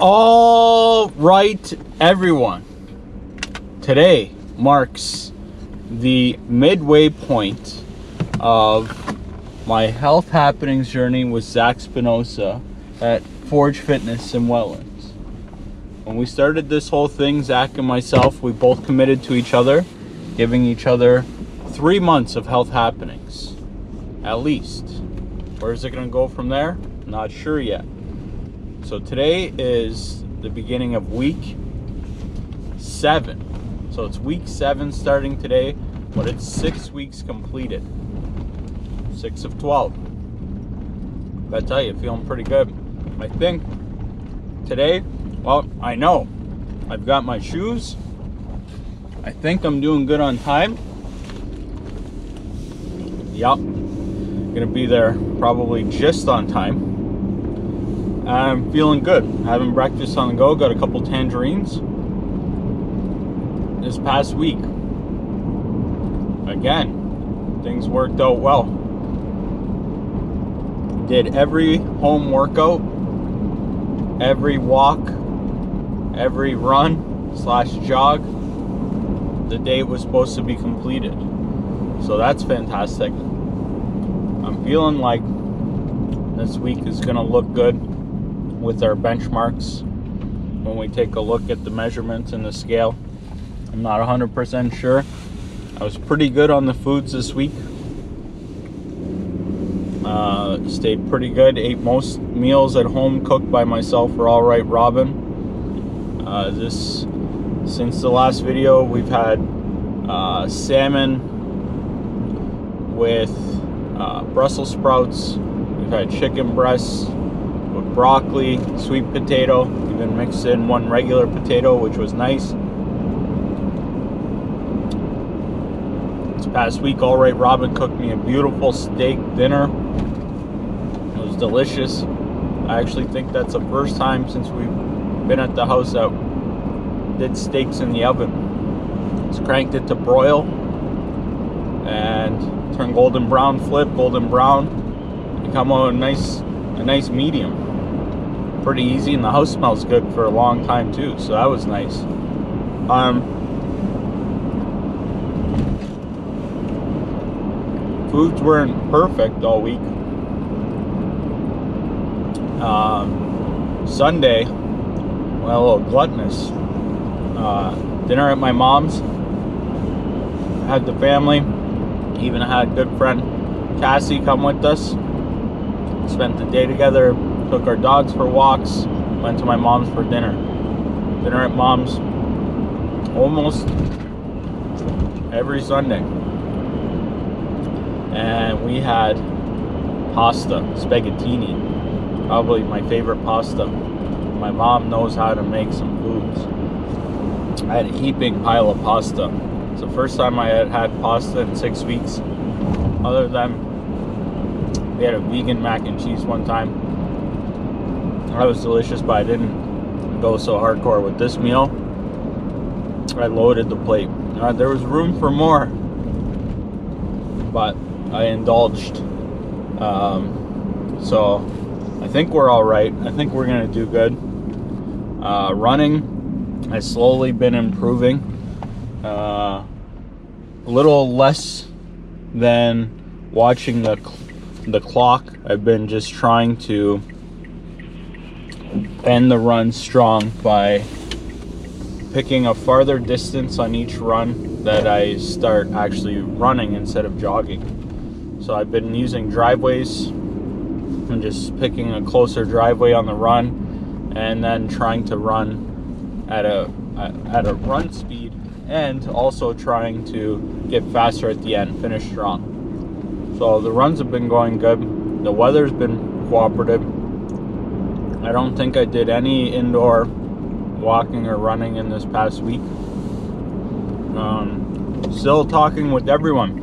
All right, everyone. Today marks the midway point of my health happenings journey with Zac Spinosa at Forge Fitness in Welland. When we started this whole thing, Zac and myself, we both committed to each other, giving each other 3 months of health happenings, at least. Where's it gonna go from there? Not sure yet. So today is the beginning of week 7. So it's week 7 starting today, but it's 6 weeks completed. 6 of 12. I tell you, feeling pretty good. I think today, well, I know I've got my shoes. I think I'm doing good on time. Yup. Gonna be there probably just on time. I'm feeling good. Having breakfast on the go. Got a couple tangerines. This past week, again, things worked out well. Did every home workout, every walk, every run / jog the day it was supposed to be completed. So that's fantastic. I'm feeling like this week is gonna look good with our benchmarks when we take a look at the measurements and the scale. I'm not 100% sure. I was pretty good on the foods this week. Stayed pretty good. Ate most meals at home cooked by myself for All Right Robin. Since the last video, we've had salmon with Brussels sprouts. We've had chicken breasts with broccoli, sweet potato, even mixed in one regular potato, which was nice. This past week, All Right Robin cooked me a beautiful steak dinner. It was delicious. I actually think that's the first time since we've been at the house that did steaks in the oven. Just cranked it to broil and turn golden brown, flip golden brown, and come out a nice medium. Pretty easy, and the house smells good for a long time too, so that was nice. Foods weren't perfect all week. Sunday, well, a little gluttonous. Dinner at my mom's. Had the family. Even had good friend Cassie come with us. Spent the day together. Took our dogs for walks. Went to my mom's for dinner. Dinner at mom's almost every Sunday. And we had pasta, spaghettini. Probably my favorite pasta. My mom knows how to make some foods. I had a heaping pile of pasta. It's the first time I had pasta in 6 weeks. Other than we had a vegan mac and cheese one time. That was delicious, but I didn't go so hardcore with this meal. I loaded the plate. There was room for more, but I indulged. So I think we're all right. I think we're gonna do good. Running has slowly been improving. A little less than watching the clock. I've been just trying to end the run strong by picking a farther distance on each run that I start actually running instead of jogging. So I've been using driveways and just picking a closer driveway on the run, and then trying to run at a run speed, and also trying to get faster at the end, finish strong. So the runs have been going good. The weather's been cooperative. I don't think I did any indoor walking or running in this past week. Still talking with everyone.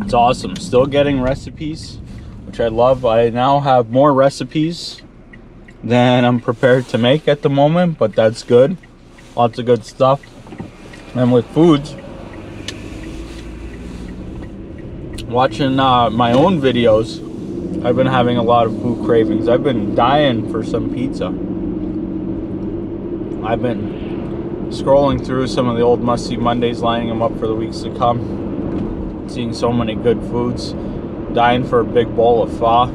It's awesome. Still getting recipes, which I love. I now have more recipes than I'm prepared to make at the moment, but that's good. Lots of good stuff. And with foods, watching my own videos I've been having a lot of food cravings. I've been dying for some pizza. I've been scrolling through some of the old Must-See Mondays, lining them up for the weeks to come, seeing so many good foods, dying for a big bowl of pho.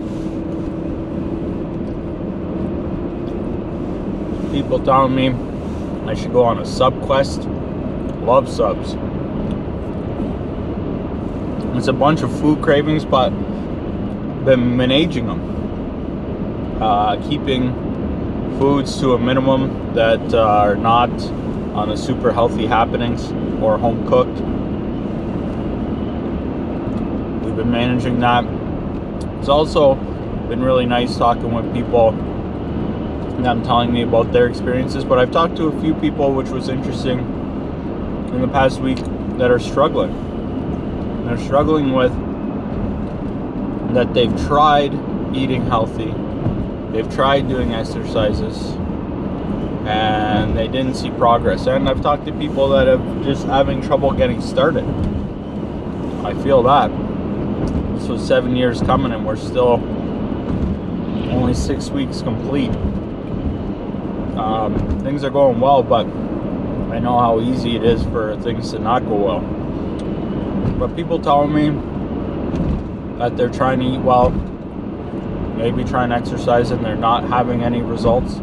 People telling me I should go on a sub quest. Love subs. It's a bunch of food cravings, but been managing them, keeping foods to a minimum that are not on the super healthy happenings or home cooked. We've been managing that. It's also been really nice talking with people and them telling me about their experiences, but I've talked to a few people, which was interesting, in the past week, that are struggling. They're struggling with that they've tried eating healthy, they've tried doing exercises, and they didn't see progress. And I've talked to people that have just having trouble getting started. I feel that. This was 7 years coming and we're still only 6 weeks complete. Things are going well, but I know how easy it is for things to not go well. But people telling me that they're trying to eat well, maybe trying to exercise, and they're not having any results.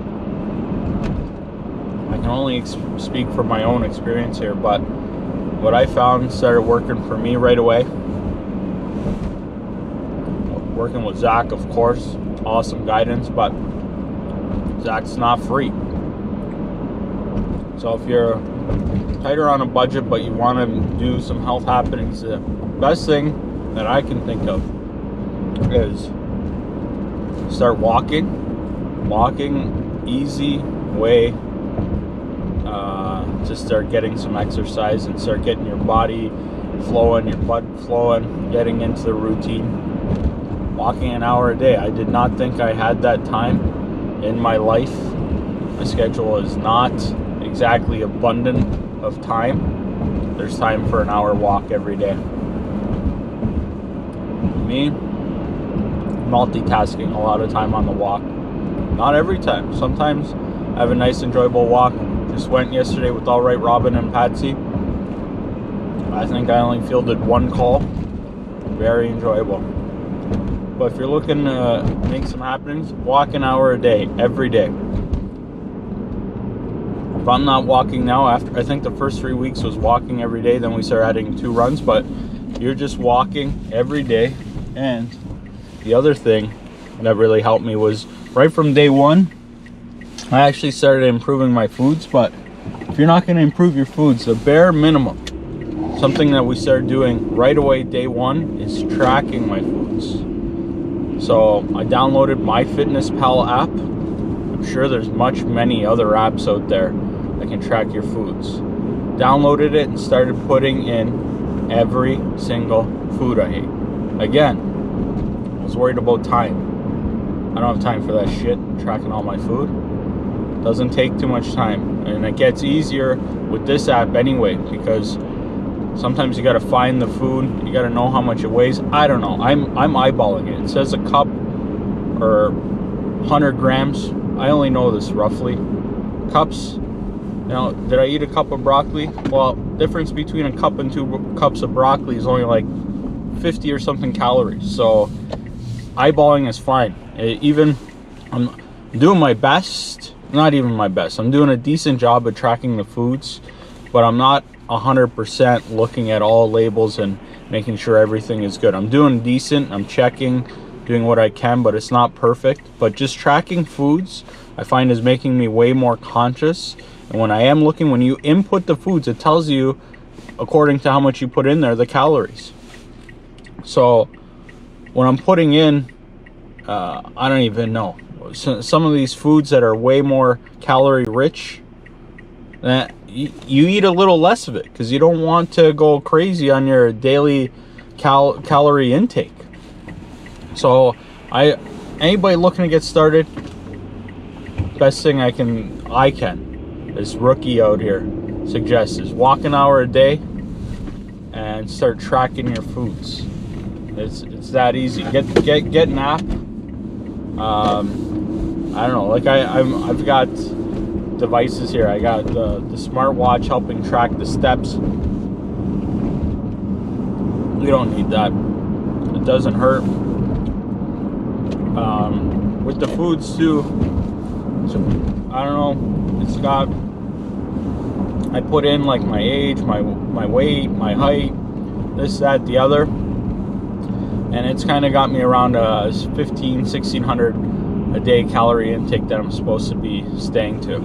I can only speak from my own experience here, but what I found started working for me right away. Working with Zac, of course, awesome guidance, but Zac's not free. So if you're tighter on a budget but you want to do some health happenings, the best thing that I can think of is start walking. Easy way to start getting some exercise and start getting your body flowing, your blood flowing, getting into the routine. Walking an hour a day. I did not think I had that time in my life. My schedule is not exactly abundant of time. There's time for an hour walk every day. Me, multitasking a lot of time on the walk. Not every time. Sometimes I have a nice enjoyable walk. Just went yesterday with All Right Robin and Patsy. I think I only fielded one call. Very enjoyable. But if you're looking to make some happenings, walk an hour a day, every day. If I'm not walking now, after I think the first 3 weeks was walking every day, then we started adding 2 runs, but you're just walking every day. And the other thing that really helped me was right from day one, I actually started improving my foods. But if you're not going to improve your foods, the bare minimum, something that we started doing right away day one, is tracking my foods. So I downloaded MyFitnessPal app. I'm sure there's many other apps out there that can track your foods. Downloaded it and started putting in every single food I ate. Again, I was worried about time. I don't have time for that shit, tracking all my food. Doesn't take too much time. And it gets easier with this app anyway, because sometimes you gotta find the food, you gotta know how much it weighs. I don't know, I'm eyeballing it. It says a cup or 100 grams. I only know this roughly. Cups, you know, did I eat a cup of broccoli? Well, difference between a cup and 2 cups of broccoli is only like 50 or something calories. So eyeballing is fine. Even I'm doing my best, not even my best, I'm doing a decent job of tracking the foods, but I'm not 100% looking at all labels and making sure everything is good. I'm doing decent, I'm checking, doing what I can, but it's not perfect. But just tracking foods, I find, is making me way more conscious. And when I am looking, when you input the foods, it tells you, according to how much you put in there, the calories. So when I'm putting in, I don't even know, some of these foods that are way more calorie rich, that you eat a little less of it because you don't want to go crazy on your daily calorie intake. So anybody looking to get started, best thing I can this rookie out here suggests is walk an hour a day and start tracking your foods. It's that easy. Get an app. I don't know. Like I've got devices here. I got the smartwatch helping track the steps. You don't need that. It doesn't hurt. With the foods too. So, I don't know. It's got. I put in like my age, my weight, my height, this, that, the other, and it's kind of got me around 1600 a day calorie intake that I'm supposed to be staying to.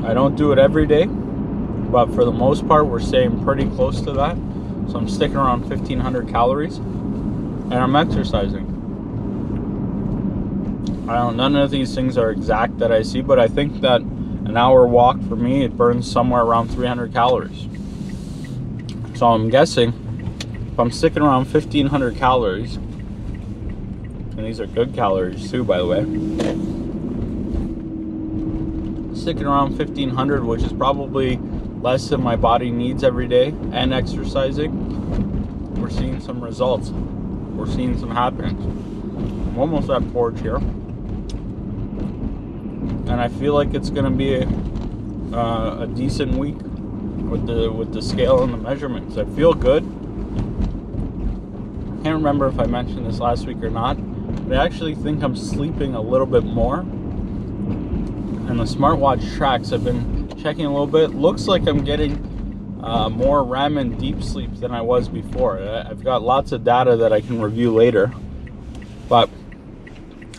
I don't do it every day, but for the most part we're staying pretty close to that. So I'm sticking around 1500 calories, and I'm exercising. None of these things are exact that I see, but I think that an hour walk for me, it burns somewhere around 300 calories. So I'm guessing if I'm sticking around 1500 calories, and these are good calories too, by the way, sticking around 1500, which is probably less than my body needs every day, and exercising, we're seeing some results. We're seeing some happenings. I'm almost at Forge here, and I feel like it's gonna be a decent week with the scale and the measurements. I feel good. I can't remember if I mentioned this last week or not, but I actually think I'm sleeping a little bit more. And the smartwatch tracks, I've been checking a little bit. Looks like I'm getting more REM and deep sleep than I was before. I've got lots of data that I can review later. But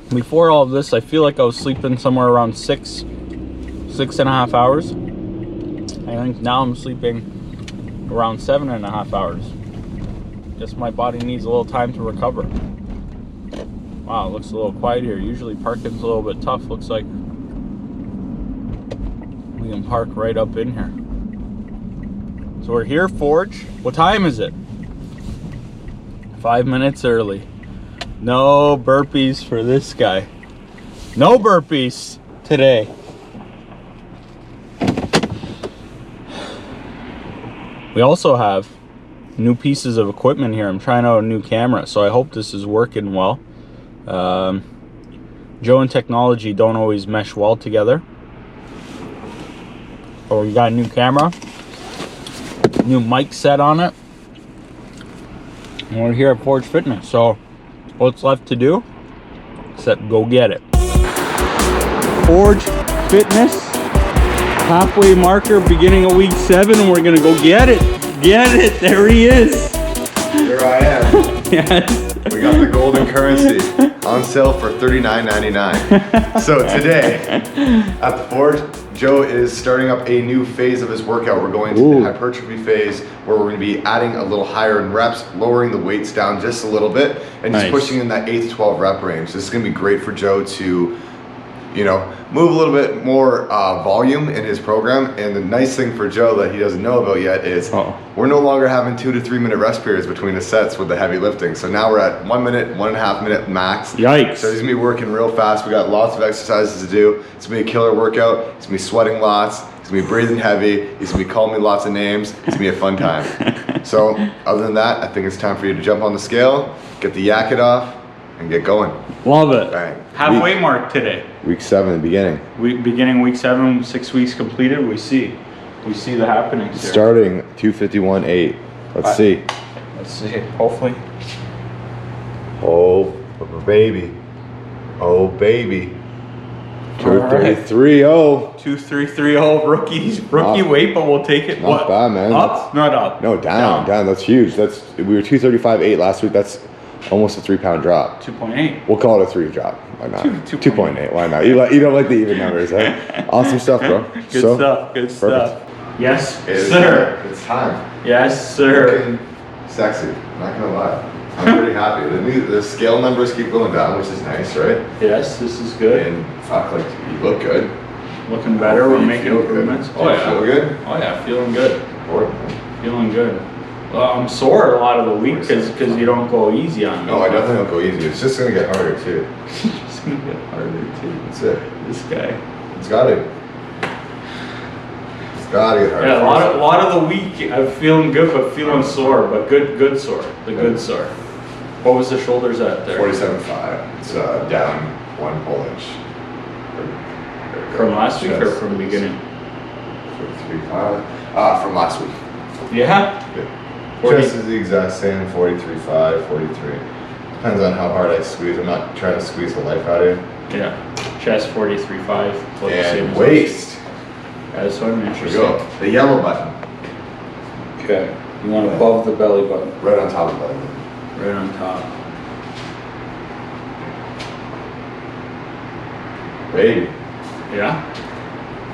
before all of this, I feel like I was sleeping somewhere around 6.5 hours. I think now I'm sleeping around 7.5 hours. Guess my body needs a little time to recover. Wow, it looks a little quiet here. Usually parking's a little bit tough. Looks like we can park right up in here. So we're here, Forge. What time is it? 5 minutes early. No burpees for this guy. No burpees today. We also have new pieces of equipment here. I'm trying out a new camera, so I hope this is working well. Joe and technology don't always mesh well together. But we got a new camera, new mic set on it, and we're here at Forge Fitness. So what's left to do except go get it. Forge Fitness, halfway marker, beginning of week 7, and we're gonna go get it. Get it, there he is. Here I am. Yes. We got the golden currency on sale for $39.99. So today at the Forge, Joe is starting up a new phase of his workout. We're going to the hypertrophy phase, where we're going to be adding a little higher in reps, lowering the weights down just a little bit, and just pushing in that 8 to 12 rep range. This is going to be great for Joe to, you know, move a little bit more volume in his program. And the nice thing for Joe that he doesn't know about yet is we're no longer having 2 to 3 minute rest periods between the sets with the heavy lifting. So now we're at 1 minute, 1.5 minute max. Yikes. So he's gonna be working real fast. We got lots of exercises to do. It's gonna be a killer workout. He's gonna be sweating lots. He's gonna be breathing heavy. He's gonna be calling me lots of names. It's gonna be a fun time. So other than that, I think it's time for you to jump on the scale, get the yakket off, and get going. Love it. All right. Halfway mark today. Week 7 beginning. Beginning week 7, 6 weeks completed. We see the happenings here. Starting 251.8. Let's see. Let's see. Hopefully. Oh baby. Oh baby. 2330. 2330 rookie weight, but we'll take it. Not bad, man. Up? Not up. No, down. That's huge. We were 235.8 last week. That's almost a 3-pound drop. 2.8. We'll call it a 3 drop. Why not? 2.8. Why not? You don't like the even numbers, huh? Awesome stuff, bro. Good stuff. Good stuff. Yes, sir. It's time. Yes, sir. Looking sexy. Not gonna lie. I'm pretty happy. The scale numbers keep going down, which is nice, right? Yes, this is good. And fuck, like you look good. Looking better. We're making improvements. Oh yeah. Feel good? Oh yeah, feeling good. Feeling good. Well, I'm sore a lot of the week because you don't go easy on me. No, I definitely don't go easy. It's just gonna get harder too. It's gonna get harder too. That's it. This guy. It's gotta get harder. Yeah, a lot of the week I'm feeling good but feeling sore, but good sore. The good sore. What was the shoulders at there? 47.5. It's down 1 whole inch. From last week or from the beginning? 43.5. From last week. Yeah? Yeah. Chest is the exact same, 43.5, 43. Depends on how hard I squeeze. I'm not trying to squeeze the life out of you. Yeah. Chest 43.5. And waist. That's what I'm Here we interested. go. The yellow button. Okay. You want above the belly button. Right on top of the belly button. Right on top. Baby. Yeah?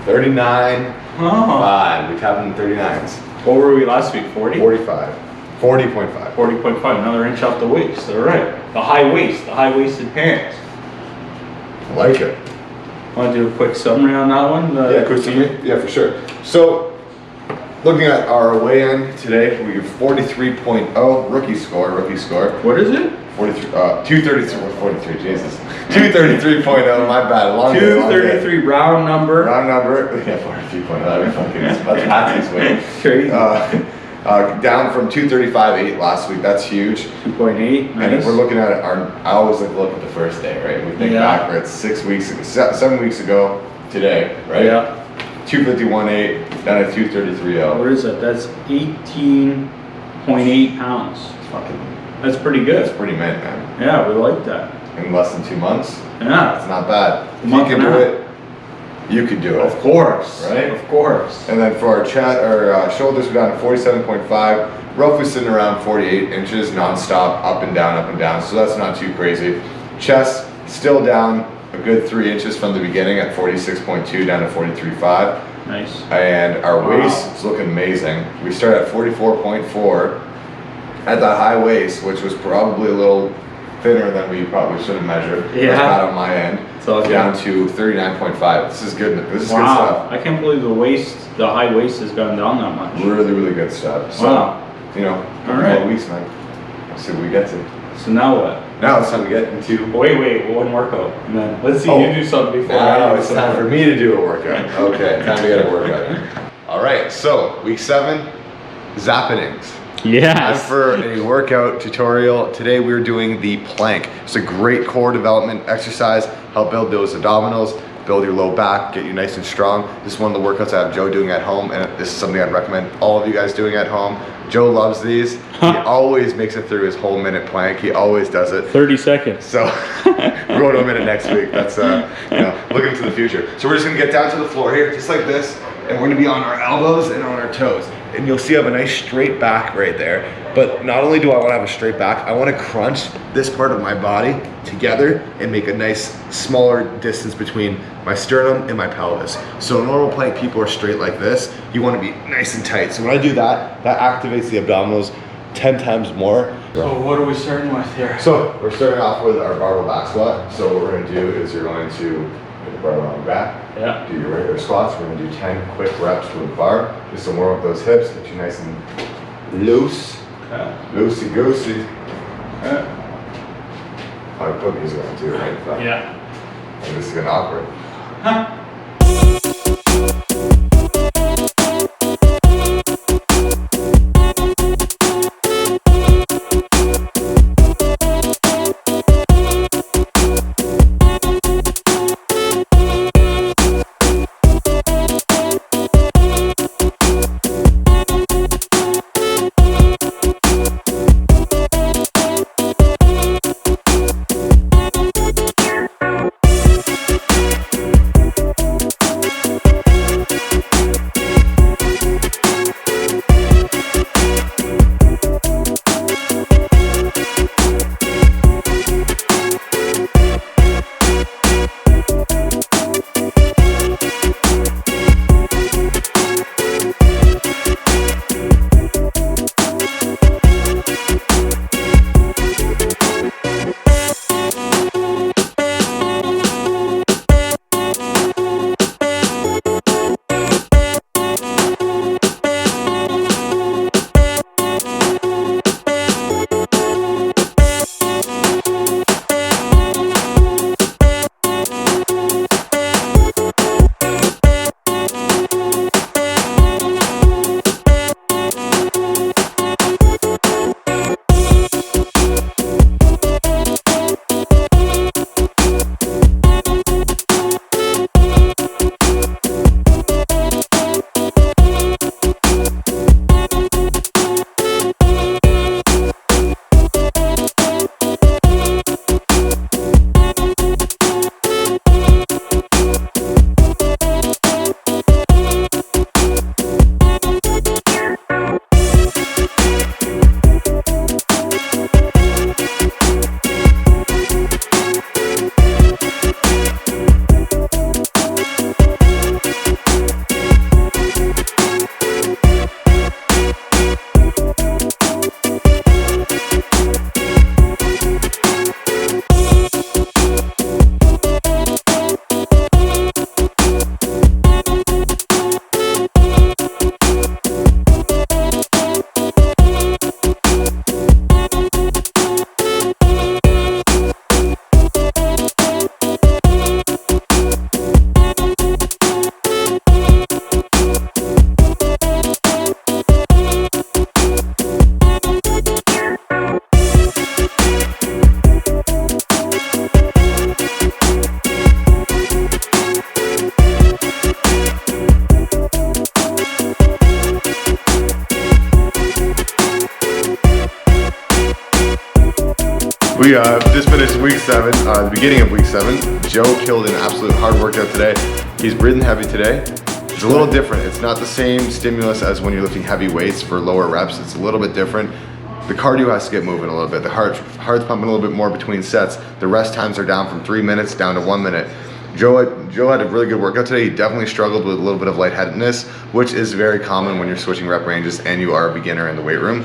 39.5. Oh. We tapped in the 39s. What were we last week? 40? 45. 40.5. 40.5. Another inch off the waist. All right. The high waist. The high waisted pants. I like it. Want to do a quick summary on that one? Yeah, quick summary. Yeah, for sure. So, looking at our weigh-in today, we have 43.0 rookie score. What is it? 233, 43, Jesus. 233.0, my bad. Long day, long day. 233 round number. Round number. Yeah, 43.0. That'd be fucking, that's Patsy's way. Crazy. Down from 235.8 last week. That's huge. 2.8. Nice. And if we're looking at it, I always look at the first day, right? We think back, right? 6 weeks ago, 7 weeks ago today, right? Yeah. 251.8 down to 233.0. What is that? That's 18.8 pounds. It's fucking. That's pretty good. That's pretty mint, man. Yeah, we like that. In less than 2 months. Yeah. That's not bad. If you Month can and a do half. it, you could do it. Of course. Right? Of course. And then for our shoulders, we're down to 47.5, roughly sitting around 48 inches, non-stop, up and down, so that's not too crazy. Chest, still down a good 3 inches from the beginning at 46.2 down to 43.5. Nice. And our waist is looking amazing. We start at 44.4 at that high waist, which was probably a little thinner than we probably should have measured. Yeah. That's bad on my end. It's all Down good. to 39.5. This is good. This is good Wow. stuff. I can't believe the high waist has gone down that much. Really, really good stuff. So, Wow. you know, All right. 12 weeks, man. Let's see what we get to. So now what? Now it's time to get into. Wait, one workout. And then let's see you do something before Now I do it's time for something. me to do a workout. Okay, time to get a workout. All right, so week 7, zappings. Time Yes. for a workout tutorial. Today we're doing the plank. It's a great core development exercise. Help build those abdominals, build your low back, get you nice and strong. This is one of the workouts I have Joe doing at home, and this is something I'd recommend all of you guys doing at home. Joe loves these. He always makes it through his whole minute plank. He always does it. 30 seconds. So we're going to a minute next week. That's looking to the future. So we're just gonna get down to the floor here, just like this, and we're gonna be on our elbows and on our toes. And you'll see I have a nice straight back right there. But not only do I want to have a straight back, I want to crunch this part of my body together and make a nice smaller distance between my sternum and my pelvis. So normal plank people are straight like this. You want to be nice and tight. So when I do that, that activates the abdominals 10 times more. So what are we starting with here? So we're starting off with our barbell back squat. So what we're going to do is you're going to put the barbell on your back. Yeah. Do your regular squats. We're going to do 10 quick reps with the bar just to warm up those hips, get you nice and loose. Okay. Loosey goosey. Okay. I put music on too, right? Yeah. And this is getting awkward. Huh? We just finished week 7, the beginning of week 7. Joe killed an absolute hard workout today. He's breathing heavy today. It's a little different. It's not the same stimulus as when you're lifting heavy weights for lower reps. It's a little bit different. The cardio has to get moving a little bit. The heart's pumping a little bit more between sets. The rest times are down from 3 minutes down to 1 minute. Joe had a really good workout today. He definitely struggled with a little bit of lightheadedness, which is very common when you're switching rep ranges and you are a beginner in the weight room.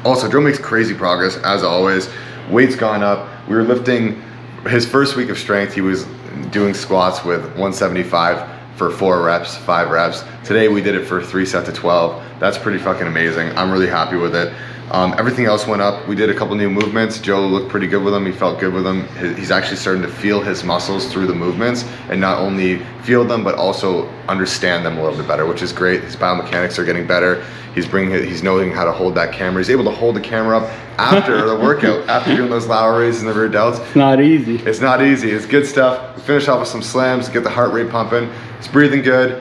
Also, Joe makes crazy progress, as always. Weight's gone up. We were lifting, his first week of strength, he was doing squats with 175 for 4 reps, 5 reps. Today we did it for 3 sets of 12. That's pretty fucking amazing. I'm really happy with it. Everything else went up. We did a couple new movements. Joe looked pretty good with them. He felt good with them. He's actually starting to feel his muscles through the movements and not only feel them, but also understand them a little bit better, which is great. His biomechanics are getting better. He's knowing how to hold that camera. He's able to hold the camera up after the workout, after doing those lateral raises and the rear delts. It's not easy. It's not easy. It's good stuff. We finish off with some slams, get the heart rate pumping. He's breathing good.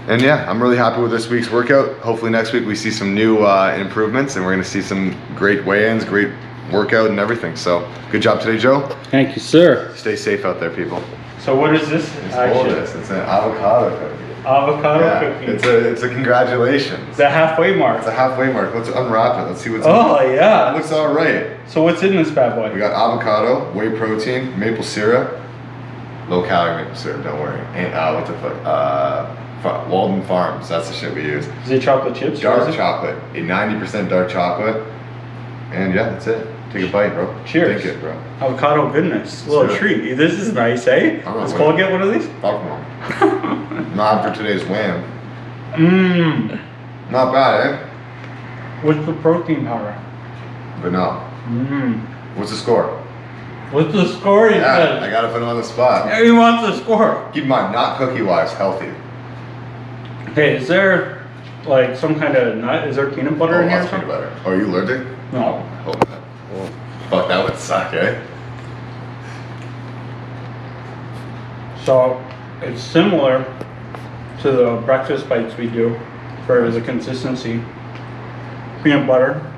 And yeah, I'm really happy with this week's workout. Hopefully next week we see some new improvements and we're gonna see some great weigh-ins, great workout and everything. So good job today, Joe. Thank you, sir. Stay safe out there, people. So what is this? It's an avocado cookie. Avocado cookie. It's a congratulations. It's a halfway mark. It's a halfway mark. Let's unwrap it. Let's see what's in it. Yeah. It looks all right. So what's in this bad boy? We got avocado, whey protein, maple syrup, low calorie maple syrup, don't worry. And what the fuck? Walden Farms, that's the shit we use. Is it chocolate chips? Dark chocolate, a 90% dark chocolate. And yeah, that's it. Take a bite, bro. Cheers. Take it, bro. Avocado goodness. A little treat. This is nice, eh? Let's Cole get one of these? Fuck no. Not after today's wham. Mmm. Not bad, eh? What's the protein powder? Vanilla. Mmm. What's the score? What's the score? Yeah, I gotta put him on the spot. Yeah, he wants the score. Keep in mind, not cookie-wise, healthy. Okay, is there like some kind of nut? Is there peanut butter in here? Lots of peanut butter. Oh, are you allergic? No. Oh, fuck, that would suck, eh? So it's similar to the breakfast bites we do for the consistency. Peanut butter.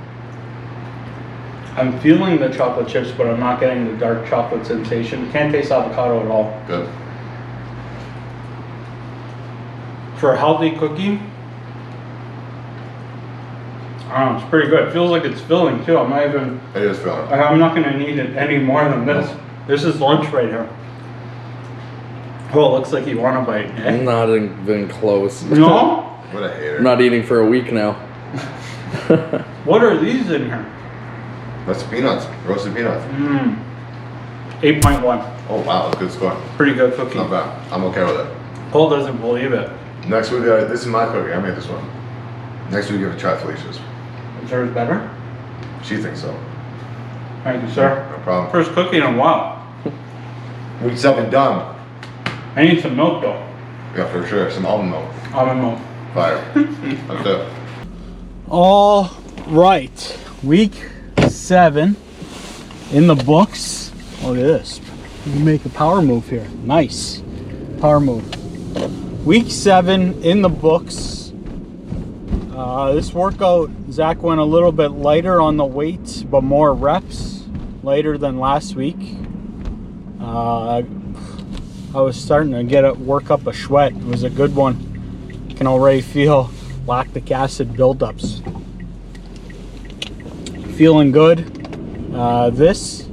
I'm feeling the chocolate chips, but I'm not getting the dark chocolate sensation. Can't taste avocado at all. Good. For a healthy cookie, I don't know, it's pretty good. It feels like it's filling too. It is filling. I'm not gonna need it any more than this. This is lunch right here. Oh, it looks like you want a bite, eh? Not even close. No? What a hater. I'm not eating for a week now. What are these in here? That's peanuts, roasted peanuts. Mmm. 8.1. Oh wow, good score. Pretty good cookie. Not bad. I'm okay with it. Paul doesn't believe it. Next week, this is my cookie. I made this one. Next week, you have to try Felicia's. Is yours better? She thinks so. Thank you, sir. No problem. First cookie in a while. Week 7 done. I need some milk though. Yeah, for sure. Some almond milk. Almond milk. Fire. That's it. All right. Week 7 in the books. Look at this. You can make a power move here. Nice. Power move. Week 7 in the books. This workout, Zach went a little bit lighter on the weight, but more reps, lighter than last week. I was starting to work up a sweat. It was a good one. Can already feel lactic acid buildups. Feeling good. This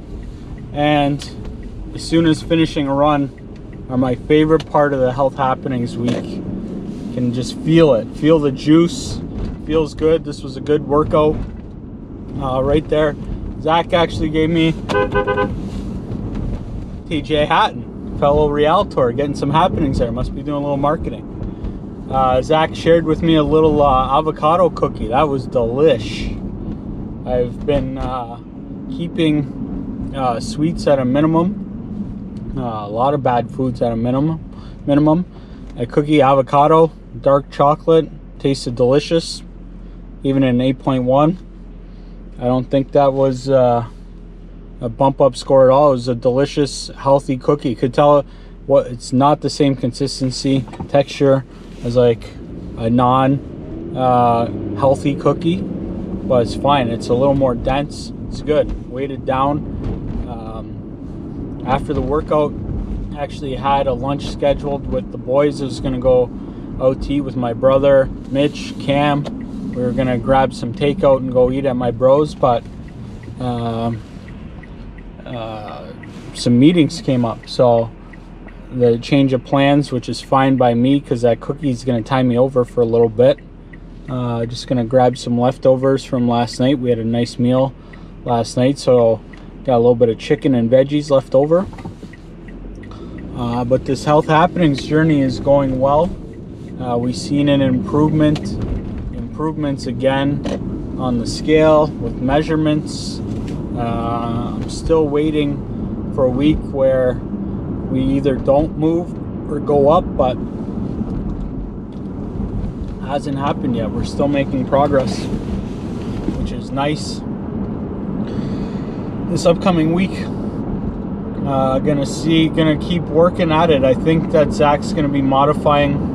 and as soon as finishing a run are my favorite part of the Health Happenings week. Can just feel it. Feel the juice. Feels good. This was a good workout. Right there. Zach actually gave me TJ Hatton, fellow realtor, getting some happenings there. Must be doing a little marketing. Zach shared with me a little avocado cookie. That was delish. I've been keeping sweets at a minimum. A lot of bad foods at a minimum. A cookie, avocado, dark chocolate, tasted delicious. Even an 8.1. I don't think that was a bump up score at all. It was a delicious, healthy cookie. You could tell it's not the same consistency, texture as like a non healthy cookie, but it's fine. It's a little more dense. it's good. Weighted down. After the workout, actually had a lunch scheduled with the boys. I was going to go OT with my brother, Mitch, Cam. We were going to grab some takeout and go eat at my bros, but some meetings came up. So the change of plans, which is fine by me because that cookie's going to tie me over for a little bit. Just going to grab some leftovers from last night. We had a nice meal last night, so got a little bit of chicken and veggies left over. But this health happenings journey is going well. We've seen an improvements again on the scale with measurements. I'm still waiting for a week where we either don't move or go up, but hasn't happened yet. We're still making progress, which is nice. This upcoming week, gonna keep working at it. I think that Zach's gonna be modifying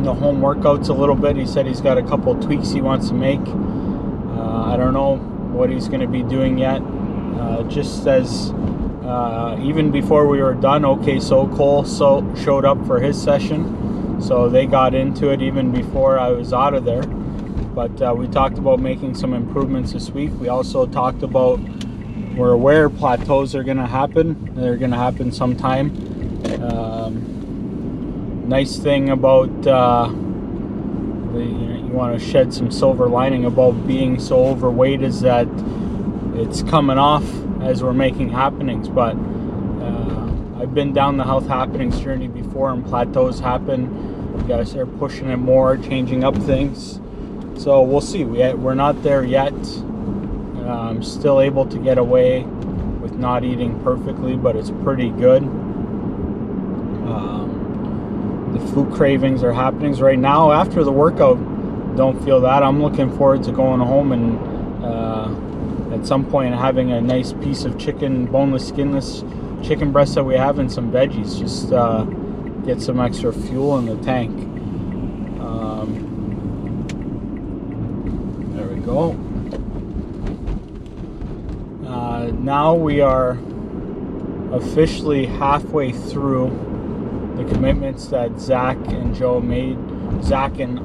the home workouts a little bit. He said he's got a couple of tweaks he wants to make. I don't know what he's gonna be doing yet. Just as even before we were done, OK So Cole showed up for his session, so they got into it even before I was out of there. But we talked about making some improvements this week. We also talked about, we're aware plateaus are going to happen. They're going to happen sometime. Nice thing about you want to shed some silver lining about being so overweight is that it's coming off as we're making happenings. But I've been down the health happenings journey before, and plateaus happen. You guys are pushing it more, changing up things. So we'll see. We're not there yet. I'm still able to get away with not eating perfectly, but it's pretty good. The food cravings are happening right now. After the workout, don't feel that. I'm looking forward to going home and at some point having a nice piece of chicken, boneless, skinless chicken breast that we have, and some veggies. Just get some extra fuel in the tank. There we go. Now we are officially halfway through the commitments that Zach and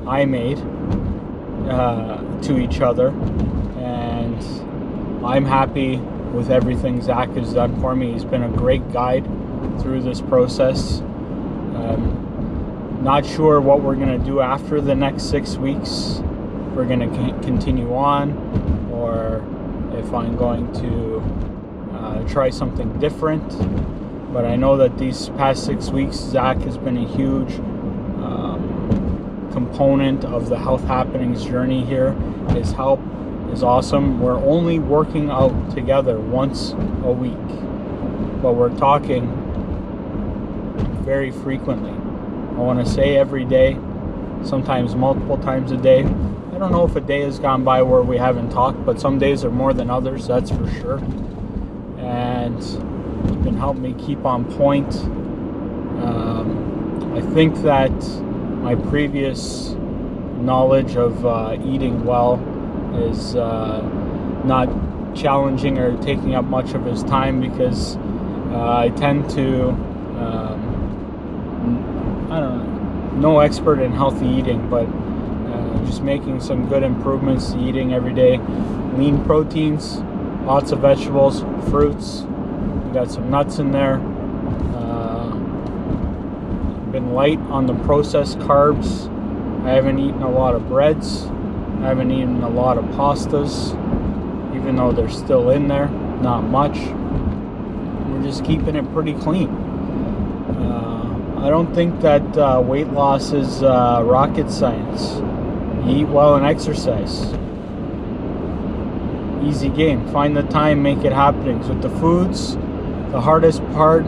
I made to each other, and I'm happy with everything Zach has done for me. He's been a great guide through this process. Not sure what we're going to do after the next 6 weeks. We're going to continue on, or if I'm going to try something different. But I know that these past 6 weeks, Zach has been a huge component of the health happenings journey here. His help is awesome. We're only working out together once a week, but we're talking very frequently. I want to say every day, sometimes multiple times a day. I don't know if a day has gone by where we haven't talked, but some days are more than others, that's for sure. And it's been helping me keep on point. I think that my previous knowledge of eating well is not challenging or taking up much of his time, because I tend to, I don't know, no expert in healthy eating, but just making some good improvements to eating every day. Lean proteins, lots of vegetables, fruits. We got some nuts in there. Been light on the processed carbs. I haven't eaten a lot of breads. I haven't eaten a lot of pastas, even though they're still in there. Not much. We're just keeping it pretty clean. I don't think that weight loss is rocket science. You eat well and exercise. Easy game. Find the time, make it happening. With the foods, the hardest part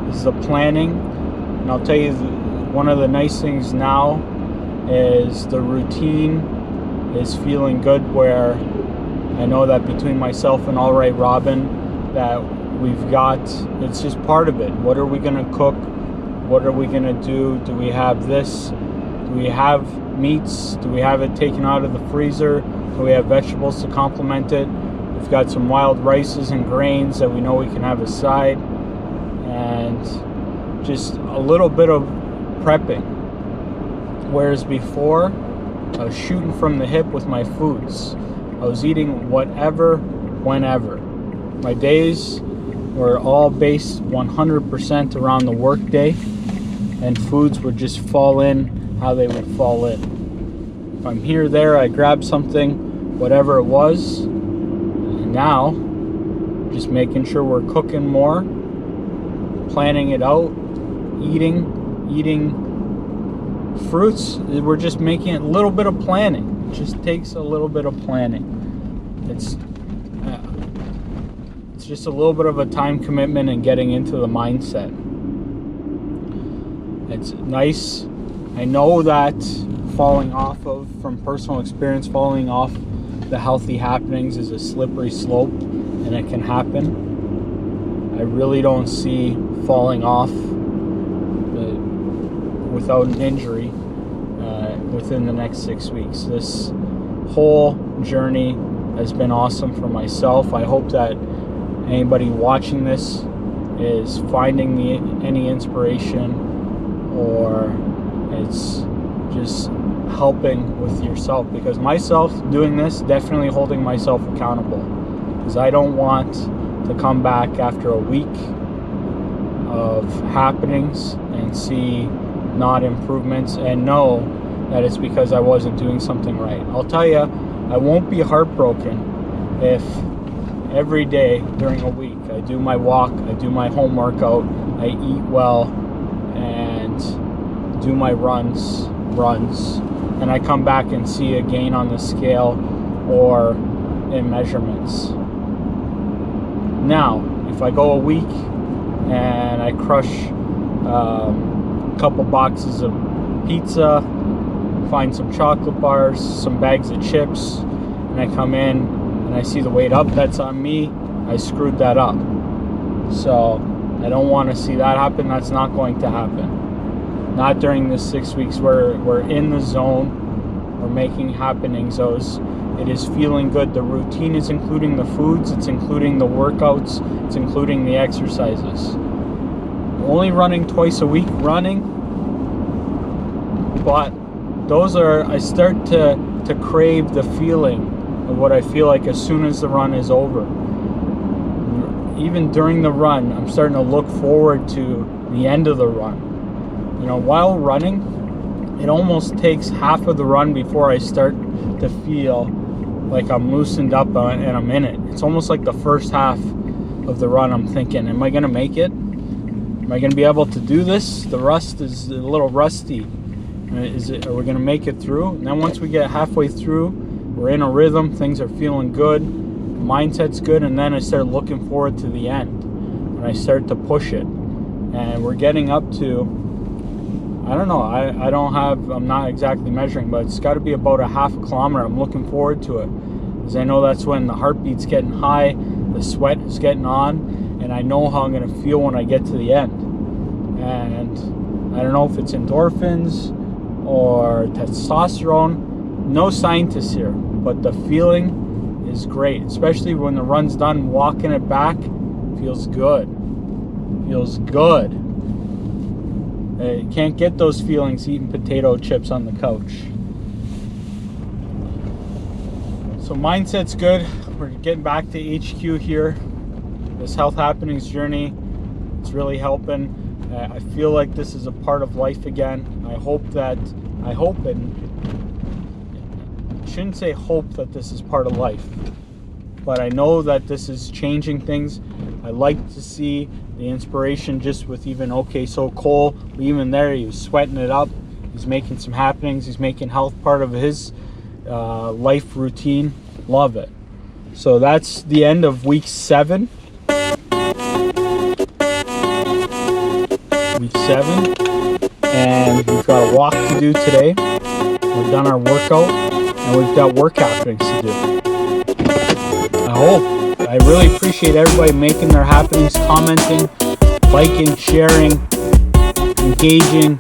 is the planning. And I'll tell you, one of the nice things now is the routine is feeling good, where I know that between myself and All Right Robin that we've got, it's just part of it. What are we going to cook? What are we going to do? Do we have this? Do we have meats? Do we have it taken out of the freezer? Do we have vegetables to complement it? We've got some wild rices and grains that we know we can have aside, and just a little bit of prepping. Whereas before, I was shooting from the hip with my foods. I was eating whatever, whenever. My days were all based 100% around the work day, and foods would just fall in how they would fall in. If I'm here, there, I grab something, whatever it was. And now, just making sure we're cooking more, planning it out, eating fruits. We're just making a little bit of planning. It just takes a little bit of planning. It's just a little bit of a time commitment and getting into the mindset. It's nice. I know that from personal experience, falling off the healthy happenings is a slippery slope, and it can happen. I really don't see falling off without an injury within the next 6 weeks. This whole journey has been awesome for myself. I hope that anybody watching this is finding any inspiration, or it's just helping with yourself, because myself doing this, definitely holding myself accountable, because I don't want to come back after a week of happenings and see not improvements and know that it's because I wasn't doing something right. I'll tell you, I won't be heartbroken if every day during a week I do my walk, I do my home workout, I eat well, and do my runs, and I come back and see a gain on the scale or in measurements. Now, if I go a week and I crush a couple boxes of pizza, find some chocolate bars, some bags of chips, and I come in and I see the weight up, that's on me. I screwed that up. So I don't want to see that happen. That's not going to happen. Not during this 6 weeks. We're in the zone. We're making happenings. It is feeling good. The routine is including the foods. It's including the workouts. It's including the exercises. Only running twice a week, but those are, I start to crave the feeling of what I feel like as soon as the run is over. Even during the run, I'm starting to look forward to the end of the run. You know, while running, it almost takes half of the run before I start to feel like I'm loosened up and I'm in it. It's almost like the first half of the run, I'm thinking, am I going to make it? Am I going to be able to do this? The rust is a little rusty. Are we going to make it through? And then once we get halfway through, we're in a rhythm, things are feeling good, mindset's good, and then I start looking forward to the end. And I start to push it. And we're getting up to, I don't know, I'm not exactly measuring, but it's got to be about a half a kilometer. I'm looking forward to it, because I know that's when the heartbeat's getting high, the sweat is getting on, and I know how I'm going to feel when I get to the end. And I don't know if it's endorphins or testosterone, no scientists here, but the feeling is great, especially when the run's done. Walking it back feels good. You can't get those feelings eating potato chips on the couch. So mindset's good. We're getting back to HQ here. This health happenings journey, it's really helping. I feel like this is a part of life again. I hope, and I shouldn't say hope that this is part of life, but I know that this is changing things. I like to see the inspiration just with even, okay, so Cole, even there, he was sweating it up. He's making some happenings. He's making health part of his life routine. Love it. So that's the end of week 7. And we've got a walk to do today. We've done our workout, and we've got work happenings to do. I really appreciate everybody making their happenings, commenting, liking, sharing, engaging.